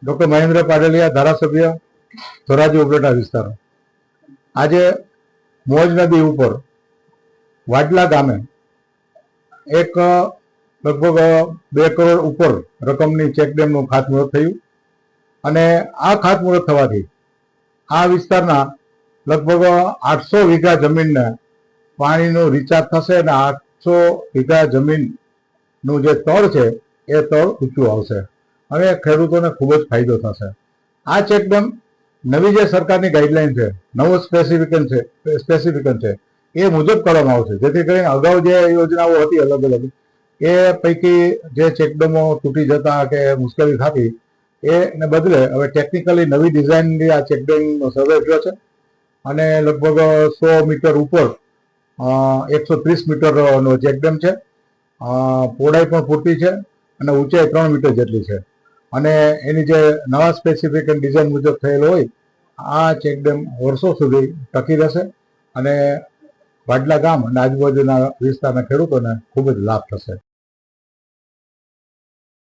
Doctor Mahendra Padaliya, ધારાસભ્ય ધોરાજી ઉપલેટા વિસ્તાર. આજે મોજ નદી ઉપર વાડલા ગામે એક લગભગ 2 કરોડ ઉપર રકમની ચેકડેમનું ખાતમુહૂર્ત થયું અને આ ખાતમુહૂર્ત થવાથી આ વિસ્તારના લગભગ 800 વીઘા જમીનને પાણીનું રિચાર્જ થશે અને 800 વીઘા જમીનનું જે તળ છે એ તળ ઊંચું આવશે અને ખેડૂતોને ખૂબ જ ફાયદો થશે. આ ચેકડેમ નવી જે સરકારની ગાઈડલાઈન છે, નવો સ્પેસિફિકેશન છે એ મુજબ કરવામાં આવશે, જેથી કરીને અગાઉ જે યોજનાઓ હતી અલગ અલગ એ પૈકી જે ચેકડેમો તૂટી જતા કે મુશ્કેલી થતી એને બદલે હવે ટેકનિકલી નવી ડિઝાઇનની આ ચેકડેમનો સર્વે થયો છે અને લગભગ 100 મીટર ઉપર 130 મીટરનો ચેકડેમ છે. પહોળાઈ પણ પૂરતી છે અને ઊંચાઈ 3 મીટર જેટલી છે અને એની જે નવા સ્પેસિફિકેશન ડિઝાઇન મુજબ થયેલો હોય આ ચેકડેમ વર્ષો સુધી ટકી રહેશે અને વાડલા ગામ અને આજુબાજુના વિસ્તારના ખેડૂતોને ખૂબ જ લાભ થશે.